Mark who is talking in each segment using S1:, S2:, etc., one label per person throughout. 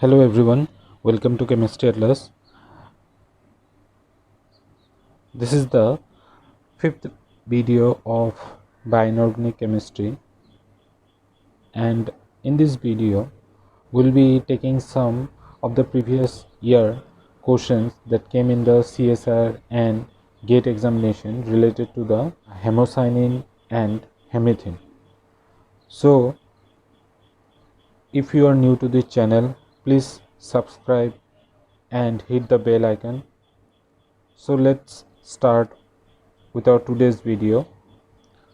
S1: Hello everyone, welcome to Chemistry Atlas. This is the fifth video of bioinorganic chemistry, and in this video we'll be taking some of the previous year questions that came in the CSR and GATE examination related to the hemocyanin and hemethane. So if you are new to this channel, please subscribe and hit the bell icon. So let's start with our today's video.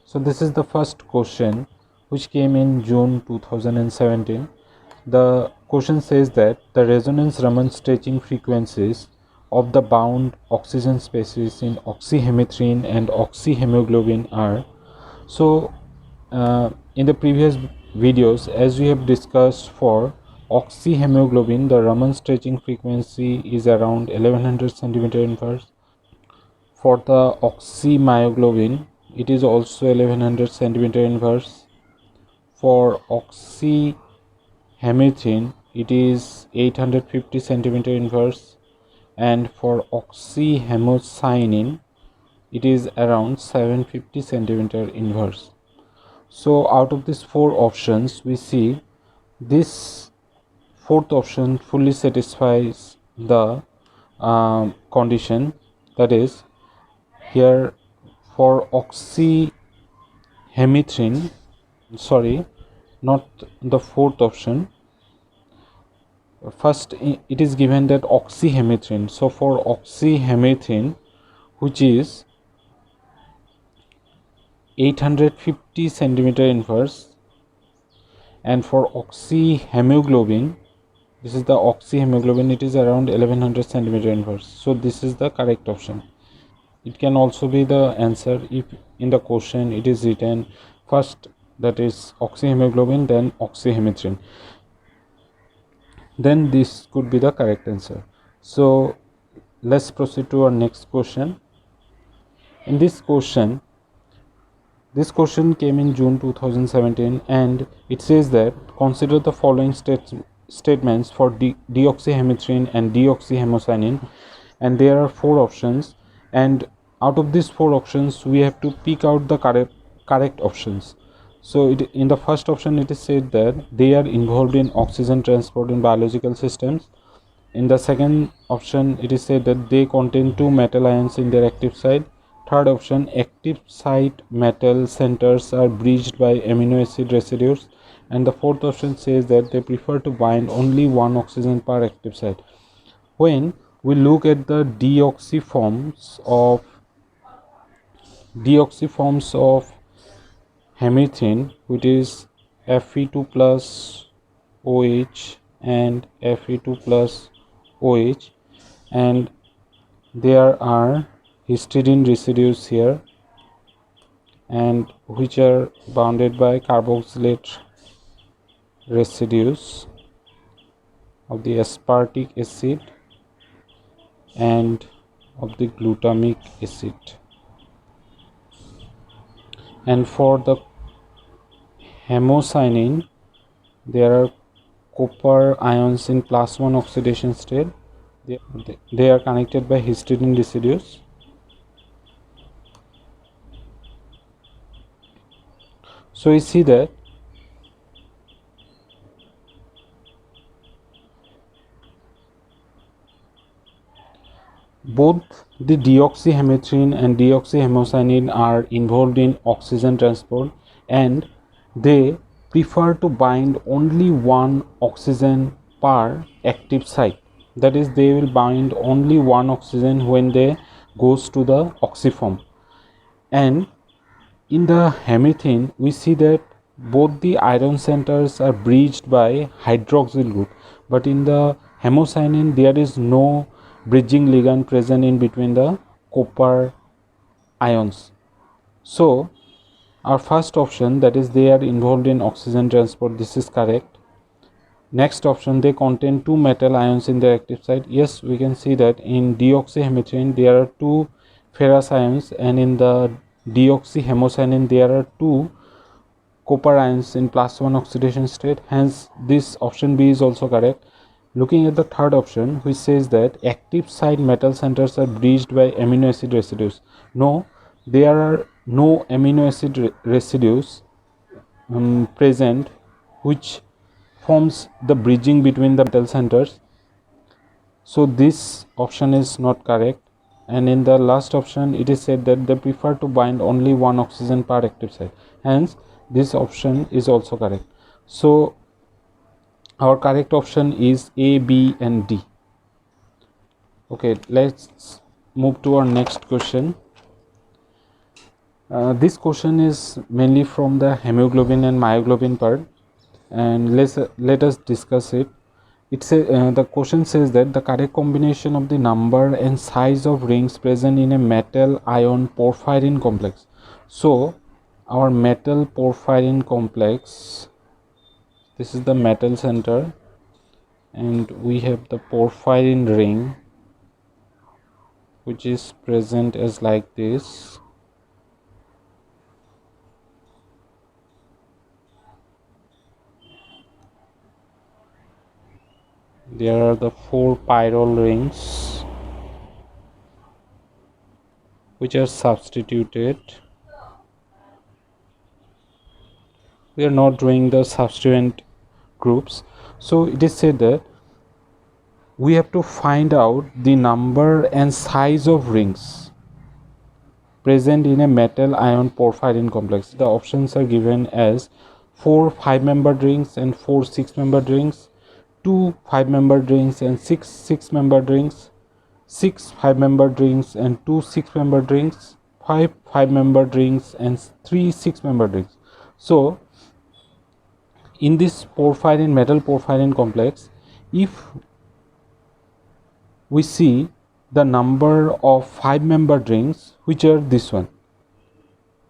S1: So this is the first question which came in June 2017. The question says that the resonance Raman stretching frequencies of the bound oxygen species in oxyhemethrine and oxyhemoglobin are. So in the previous videos, as we have discussed, for oxyhemoglobin the Raman stretching frequency is around 1100 centimeter inverse. For the oxymyoglobin, it is also 1100 centimeter inverse. For oxyhemethrine, it is 850 centimeter inverse, and for oxyhemocyanin, it is around 750 centimeter inverse. So out of these four options, we see this fourth option fully satisfies the condition, that is, here for oxyhemethrine, sorry, not the fourth option. First it is given that oxyhemethrine. So for oxyhemethrine, which is 850 centimeter inverse, and for oxyhemoglobin, this is the oxyhemoglobin, it is around 1100 centimeter inverse. So this is the correct option. It can also be the answer if in the question it is written first, that is oxyhemoglobin, then oxyhemethrine, then this could be the correct answer. So let's proceed to our next question. In this question came in June 2017, and it says that consider the following statements for deoxyhemethrine and deoxyhemocyanin, and there are four options, and out of these four options we have to pick out the correct options. So in the first option it is said that they are involved in oxygen transport in biological systems. In the second option it is said that they contain two metal ions in their active site. Third option, active site metal centers are bridged by amino acid residues. And the fourth option says that they prefer to bind only one oxygen per active site. When we look at the deoxyforms of hemethane, which is Fe2 plus OH and Fe2 plus OH, and there are histidine residues here, and which are bounded by carboxylate residues of the aspartic acid and of the glutamic acid. And for the hemocyanin, there are copper ions in +1 oxidation state. They are connected by histidine residues. So we see that both the deoxyhemethrine and deoxyhemocyanin are involved in oxygen transport, and they prefer to bind only one oxygen per active site. That is, they will bind only one oxygen when they goes to the oxyform. And in the hemethane, we see that both the iron centers are bridged by hydroxyl group, but in the hemocyanin there is no bridging ligand present in between the copper ions. So our first option, that is they are involved in oxygen transport, this is correct. Next option, they contain two metal ions in their active site. Yes, we can see that in deoxyhemethrine there are two ferrous ions, and in the deoxyhemocyanin there are two copper ions in +1 oxidation state. Hence this option B is also correct. looking at the third option, which says that active site metal centers are bridged by amino acid residues. No, there are no amino acid residues present which forms the bridging between the metal centers. So this option is not correct. And in the last option, it is said that they prefer to bind only one oxygen per active site. Hence, this option is also correct. So our correct option is A, B, and D. Okay, let's move to our next question. This question is mainly from the hemoglobin and myoglobin part, and let us discuss it. The question says that the correct combination of the number and size of rings present in a metal ion porphyrin complex. So our metal porphyrin complex, this is the metal center, and we have the porphyrin ring which is present as like this. There are the 4 pyrrole rings which are substituted. We are not drawing the substituent groups. So it is said that we have to find out the number and size of rings present in a metal ion porphyrin complex. The options are given as 4 5-membered rings and 4 6-membered rings, 2 5-membered rings and 6 6-membered rings, 6 5-membered rings and 2 6-membered rings, 5 5-membered rings and 3 6-membered rings. So in this metal porphyrin complex, if we see the number of 5-membered rings, which are this one,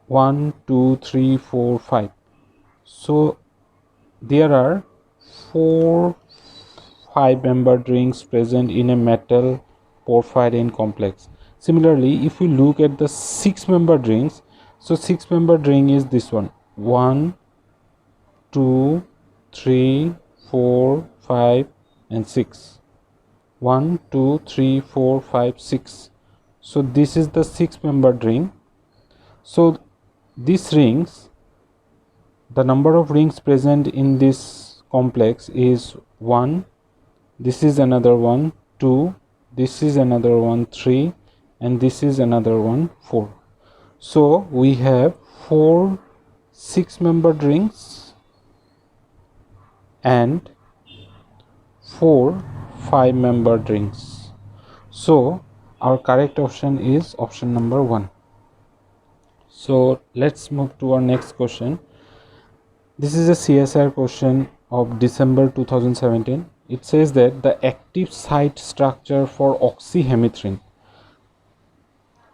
S1: 1 2 3 4 5. So there are 4 5-membered rings present in a metal porphyrin complex. Similarly, if we look at the 6-membered rings, so 6-membered ring is this one, 1 2 3 4 5 and 6. 1 2 3 4 5 6. So this is the 6-membered ring. So these rings, the number of rings present in this complex is 1, this is another one, 2, this is another one, 3, and this is another one, 4. So we have 4 6-membered rings and 4 5-membered rings. So our correct option is option number 1. So let's move to our next question. This is a CSIR question of December 2017. It says that the active site structure for oxyhemitrin.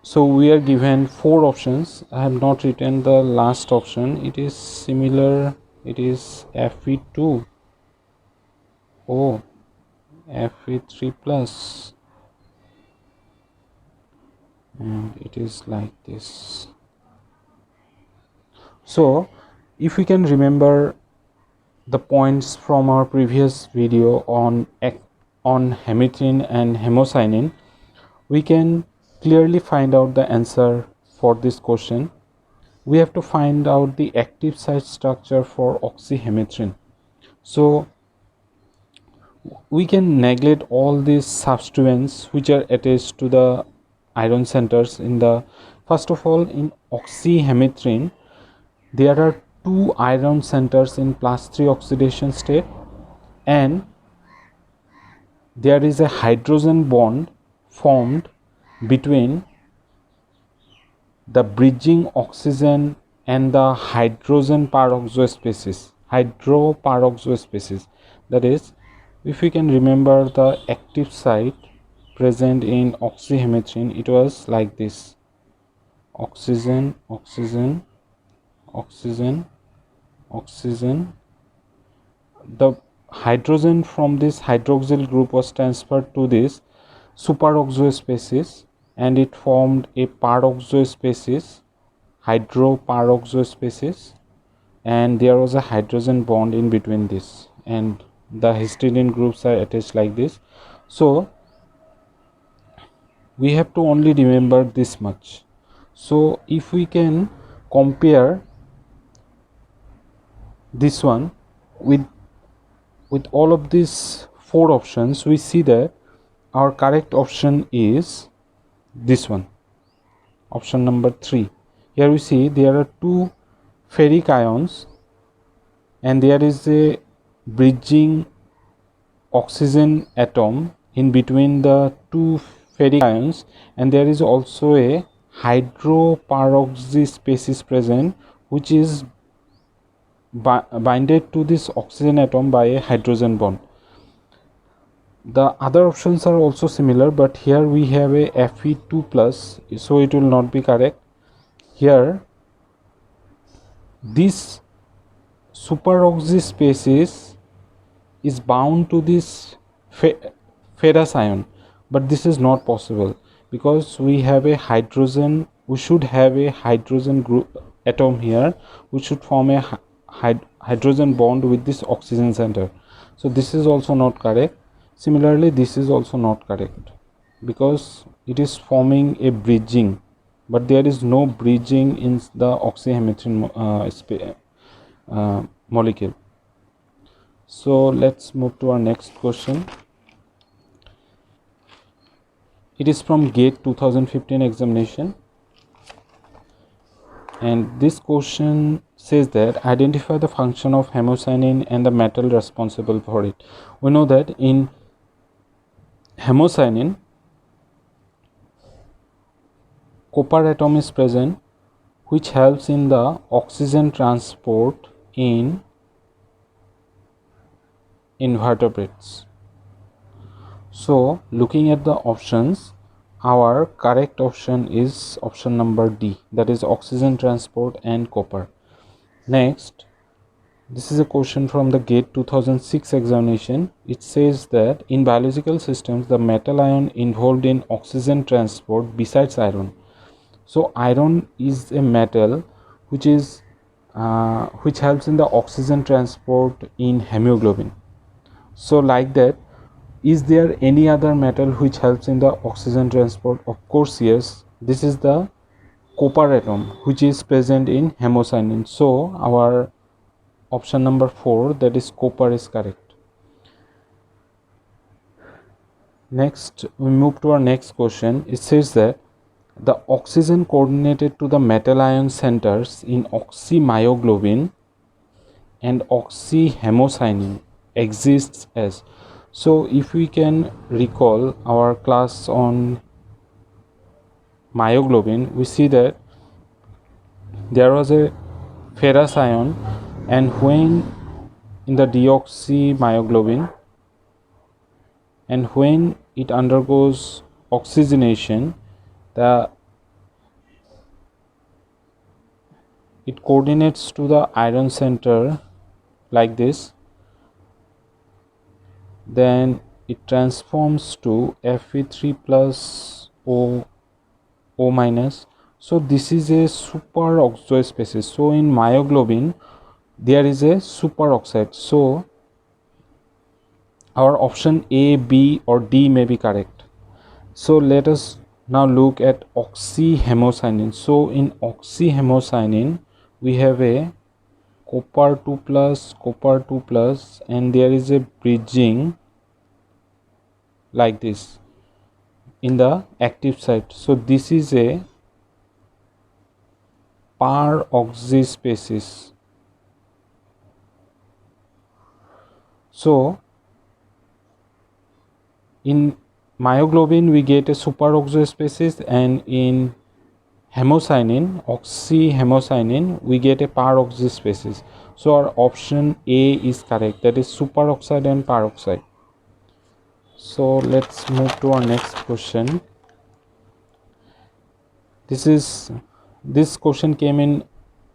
S1: So we are given 4 options. I have not written the last option. It is similar. It is Fe2. Oh, Fe3 plus. And it is like this. So if we can remember the points from our previous video on hemitrin and hemocyanin, we can clearly find out the answer for this question. We have to find out the active site structure for oxyhemitrin. So we can neglect all these substituents which are attached to the iron centers in the, first of all, in oxyhemitrin there are 2 iron centers in +3 oxidation state, and there is a hydrogen bond formed between the bridging oxygen and the hydrogen peroxo species, that is, if we can remember the active site present in oxyhemitrin, it was like this: oxygen, oxygen, oxygen, oxygen. The hydrogen from this hydroxyl group was transferred to this superoxo species and it formed a peroxo species, hydroperoxo species, and there was a hydrogen bond in between this, and the histidine groups are attached like this. So we have to only remember this much. So if we can compare this one with all of these four options, we see that our correct option is this one, option number 3. Here we see there are two ferric ions and there is a bridging oxygen atom in between the two ferric ions, and there is also a hydroperoxy species present which is binded to this oxygen atom by a hydrogen bond. The other options are also similar, but here we have a Fe2 plus, so it will not be correct. Here this superoxy species is bound to this ferrous ion, but this is not possible because we have a hydrogen, we should have a hydrogen group atom here which should form a hydrogen bond with this oxygen center. So this is also not correct. Similarly, this is also not correct because it is forming a bridging, but there is no bridging in the oxyhemerin molecule. So let's move to our next question. It is from GATE 2015 examination, and this question says that identify the function of hemocyanin and the metal responsible for it. We know that in hemocyanin copper atom is present which helps in the oxygen transport in invertebrates. So looking at the options, our correct option is option number D, that is oxygen transport and copper. Next, this is a question from the GATE 2006 examination. It says that in biological systems the metal ion involved in oxygen transport besides iron. So iron is a metal which is which helps in the oxygen transport in hemoglobin. So like that, is there any other metal which helps in the oxygen transport? Of course yes, this is the copper atom which is present in hemocyanin. So our option number 4, that is copper, is correct. Next we move to our next question. It says that the oxygen coordinated to the metal ion centers in oxymyoglobin and oxyhemocyanin exists as. So if we can recall our class on myoglobin, we see that there was a ferrous ion, and when in the deoxymyoglobin and when it undergoes oxygenation, it coordinates to the iron center like this, then it transforms to Fe3 plus O minus. So this is a superoxide species. So in myoglobin there is a superoxide. So our option A, B or D may be correct. So let us now look at oxyhemocyanin. So in oxyhemocyanin we have a copper 2 plus, and there is a bridging like this in the active site. So this is a peroxy species. So in myoglobin we get a superoxide species, and in hemocyanin, oxyhemocyanin, we get a peroxy species. So our option A is correct, that is superoxide and peroxide. So let's move to our next question. This question came in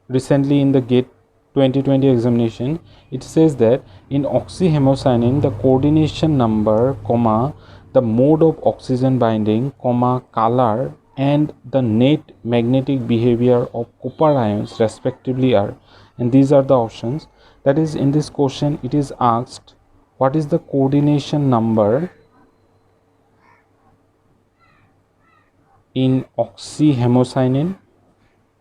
S1: recently in the GATE 2020 examination. It says that in oxyhemocyanin the coordination number, comma, the mode of oxygen binding, comma, color and the net magnetic behavior of copper ions respectively are, and these are the options. That is, in this question it is asked what is the coordination number in oxyhemocyanin,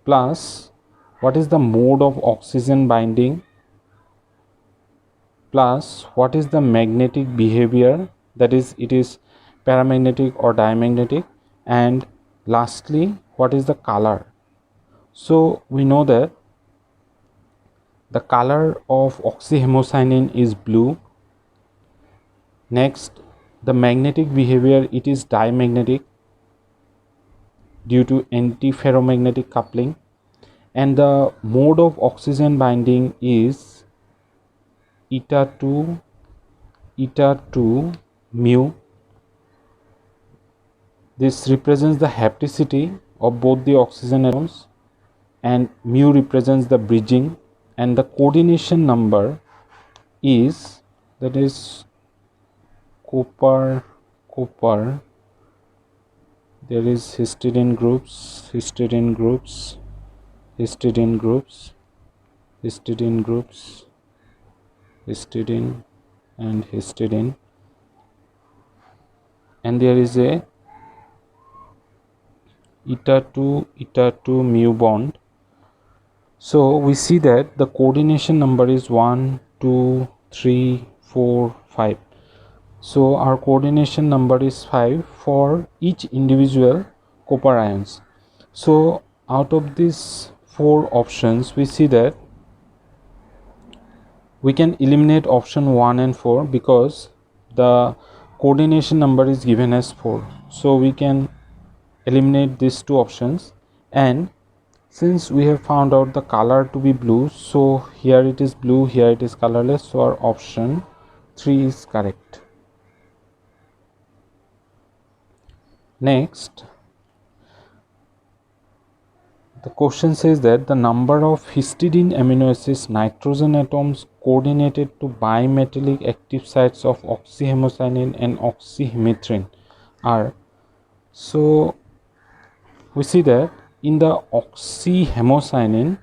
S1: plus what is the mode of oxygen binding, plus what is the magnetic behavior, that is it is paramagnetic or diamagnetic, and lastly what is the color. So we know that the color of oxyhemocyanin is blue. Next, the magnetic behavior, it is diamagnetic due to antiferromagnetic coupling, and the mode of oxygen binding is eta 2 mu. This represents the hapticity of both the oxygen atoms, and mu represents the bridging, and the coordination number is, that is copper, there is histidine groups, histidine and histidine, and there is a eta 2 mu bond. So we see that the coordination number is 1 2 3 4 5. So our coordination number is 5 for each individual copper ions. So out of these 4 options, we see that we can eliminate option 1 and 4 because the coordination number is given as 4. So we can eliminate these 2 options, and since we have found out the color to be blue, so here it is blue, here it is colorless, so our option 3 is correct. Next, the question says that the number of histidine amino acids nitrogen atoms coordinated to bimetallic active sites of oxyhemocyanin and oxyhemethrine are. So we see that in the oxyhemocyanin,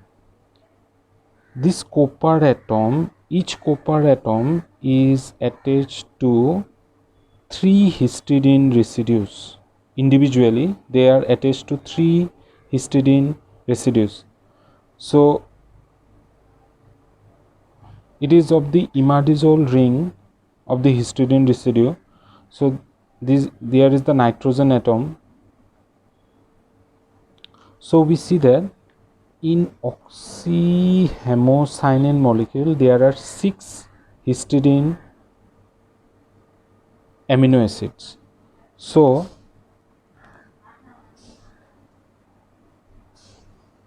S1: this copper atom, each copper atom is attached to 3 histidine residues. Individually, they are attached to 3 histidine residues. So it is of the imidazole ring of the histidine residue. So there is the nitrogen atom. So we see that in oxyhemocyanin molecule there are 6 histidine amino acids. So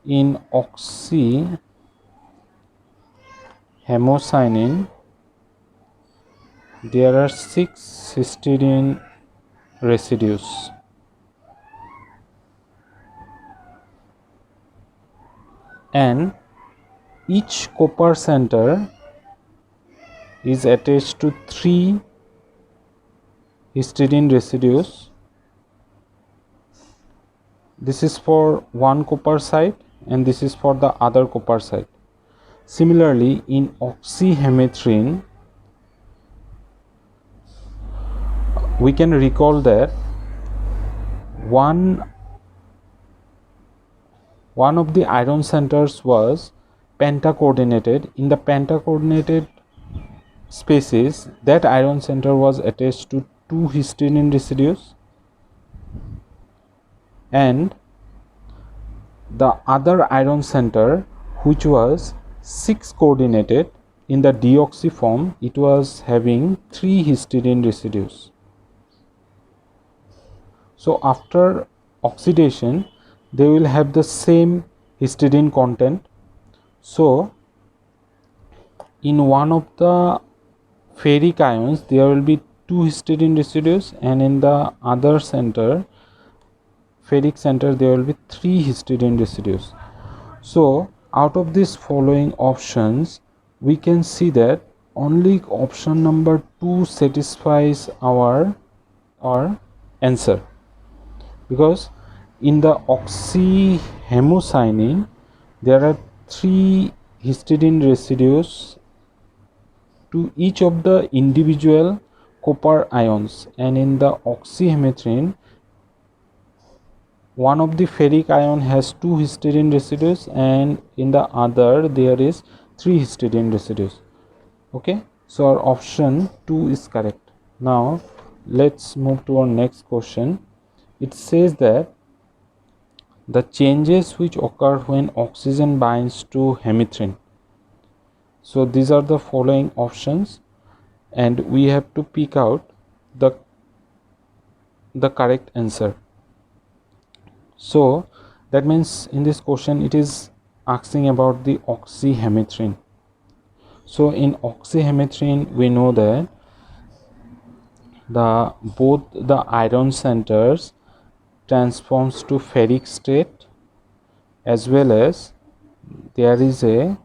S1: in oxyhemocyanin there are 6 histidine residues. And each copper center is attached to 3 histidine residues. This is for one copper site and this is for the other copper site. Similarly, in oxyhemethrine, we can recall that one of the iron centers was pentacoordinated. In the pentacoordinated spaces, that iron center was attached to 2 histidine residues, and the other iron center, which was 6 coordinated, in the deoxy form, it was having 3 histidine residues. So after oxidation, they will have the same histidine content. So in one of the ferric ions there will be 2 histidine residues, and in the other center, ferric center, there will be 3 histidine residues. So out of these following options, we can see that only option number 2 satisfies our answer, because in the oxyhemocyanin there are 3 histidine residues to each of the individual copper ions, and in the oxyhemathrine one of the ferric ion has 2 histidine residues and in the other there is 3 histidine residues. Okay, so our option 2 is correct. Now let's move to our next question. It says that the changes which occur when oxygen binds to hemathrine. So these are the following options and we have to pick out the correct answer. So that means in this question it is asking about the oxyhemathrine. So in oxyhemathrine we know that both the iron centers transforms to ferric state, as well as there is a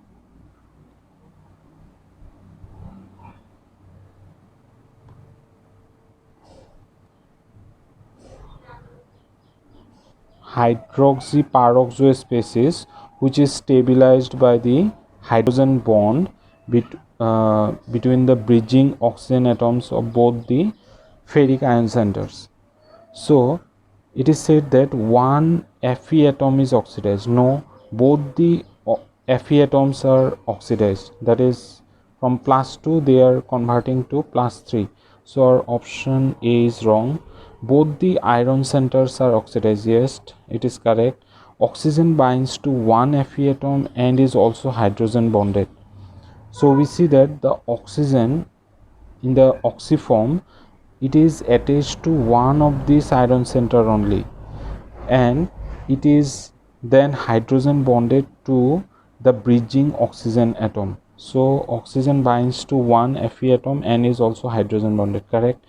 S1: hydroxyperoxo species which is stabilized by the hydrogen bond between the bridging oxygen atoms of both the ferric ion centers. So it is said that one Fe atom is oxidized. No, both the Fe atoms are oxidized. That is, from +2 they are converting to +3. So our option A is wrong. Both the iron centers are oxidized. Yes, it is correct. Oxygen binds to one Fe atom and is also hydrogen bonded. So we see that the oxygen in the oxyform, it is attached to one of these iron center only, and it is then hydrogen bonded to the bridging oxygen atom. So oxygen binds to one Fe atom and is also hydrogen bonded, correct.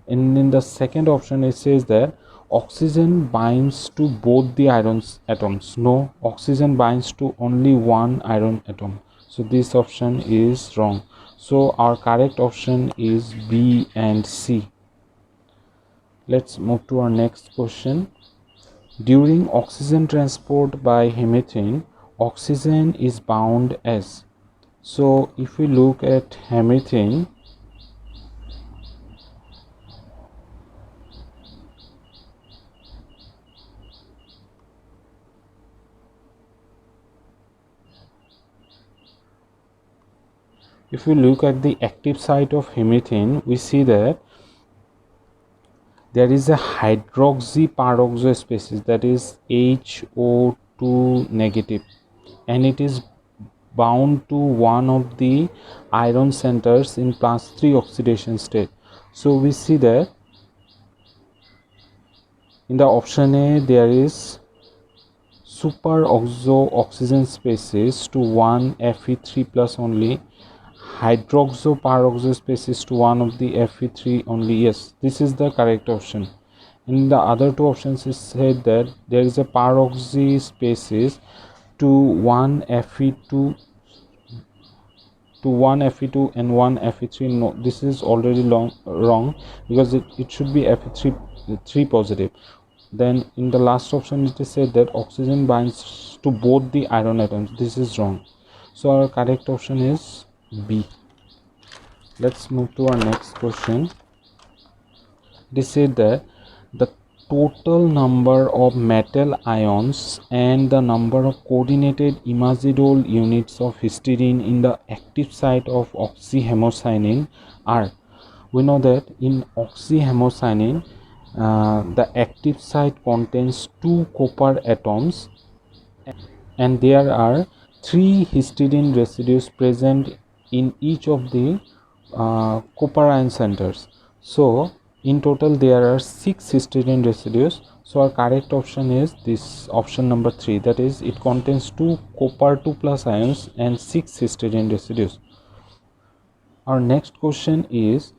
S1: And in the second option it says that oxygen binds to both the iron atoms. No, oxygen binds to only one iron atom. So this option is wrong. So our correct option is B and C. Let's move to our next question. During oxygen transport by hemathrine, oxygen is bound as. So if we look at hemathrine, if we look at the active site of hemathrine, we see that there is a hydroxyperoxo species, that is HO2 negative, and it is bound to one of the iron centers in +3 oxidation state. So we see that in the option A there is superoxo oxygen species to one Fe3 plus only, hydroxyperoxo species to one of the Fe3 only. Yes, this is the correct option. In the other two options it said that there is a peroxy species to one Fe2 and one Fe3. No, this is already wrong because it should be Fe3 positive. Then in the last option it is said that oxygen binds to both the iron atoms. This is wrong. So our correct option is B. Let's move to our next question. It is said that the total number of metal ions and the number of coordinated imazidol units of histidine in the active site of oxyhemocyanin are. We know that in oxyhemocyanin the active site contains 2 copper atoms and there are 3 histidine residues present in each of the copper ion centers. So in total there are 6 histidine residues. So our correct option is this option number 3, that is it contains 2 copper 2 plus ions and 6 histidine residues. Our next question is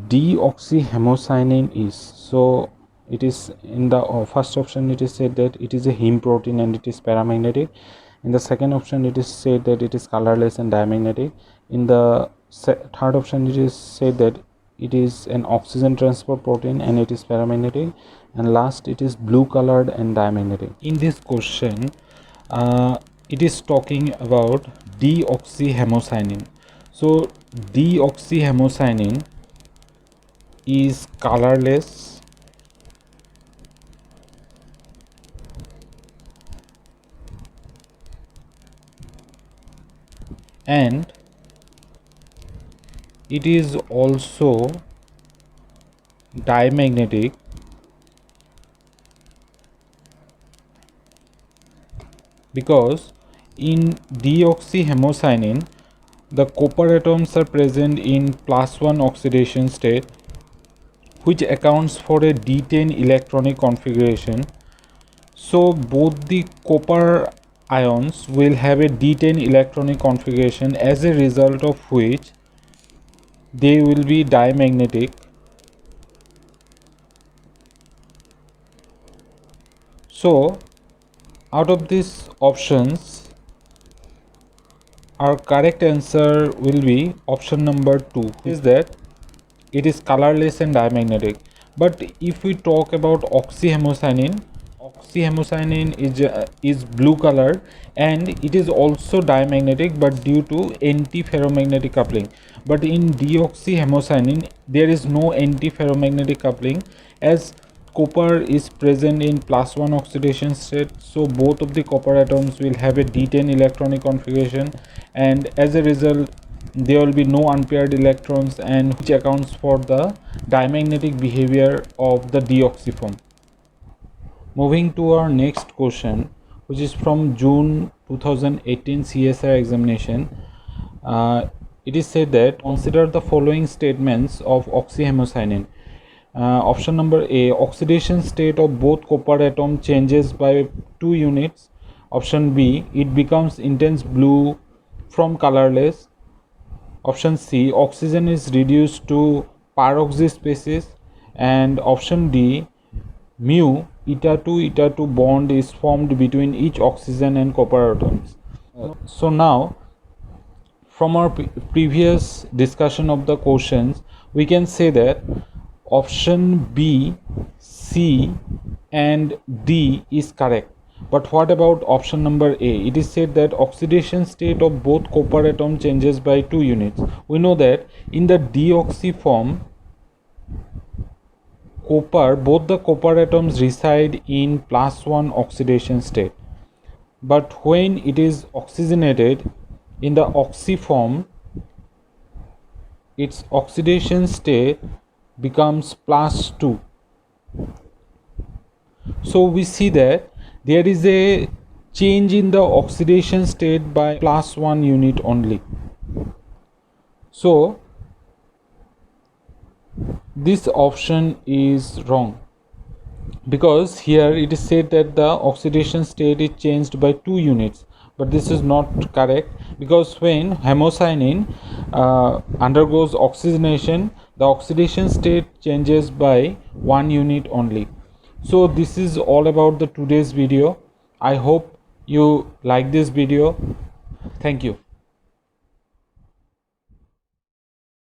S1: deoxyhemocyanin is. So it is in the first option it is said that it is a heme protein and it is paramagnetic. In the second option it is said that it is colorless and diamagnetic. In the third option it is said that it is an oxygen transport protein and it is paramagnetic, and last it is blue colored and diamagnetic. In this question it is talking about deoxyhemocyanin. So deoxyhemocyanin is colorless and it is also diamagnetic because in deoxyhemocyanin the copper atoms are present in +1 oxidation state, which accounts for a D10 electronic configuration. So both the copper ions will have a D10 electronic configuration, as a result of which they will be diamagnetic. So out of these options, our correct answer will be option number 2, is that it is colorless and diamagnetic. But if we talk about oxyhemocyanin is blue color and it is also diamagnetic, but due to antiferromagnetic coupling. But in deoxyhemocyanin there is no antiferromagnetic coupling, as copper is present in +1 oxidation state, so both of the copper atoms will have a D10 electronic configuration, and as a result there will be no unpaired electrons, and which accounts for the diamagnetic behavior of the deoxy form. Moving to our next question, which is from June 2018 CSIR examination. It is said that consider the following statements of oxyhemocyanin. Option number A, oxidation state of both copper atom changes by 2 units. Option B, it becomes intense blue from colorless. Option C, oxygen is reduced to peroxy species. And option D, mu eta 2 bond is formed between each oxygen and copper atoms. So now, from our previous discussion of the questions, we can say that option B, C and D is correct. But what about option number A? It is said that oxidation state of both copper atom changes by 2 units. We know that in the deoxy form, both the copper atoms reside in +1 oxidation state. But when it is oxygenated in the oxy form, its oxidation state becomes +2. So we see that there is a change in the oxidation state by +1 unit only. So this option is wrong, because here it is said that the oxidation state is changed by 2 units, but this is not correct, because when hemocyanin undergoes oxygenation, the oxidation state changes by 1 unit only. So this is all about the today's video. I hope you like this video. Thank you.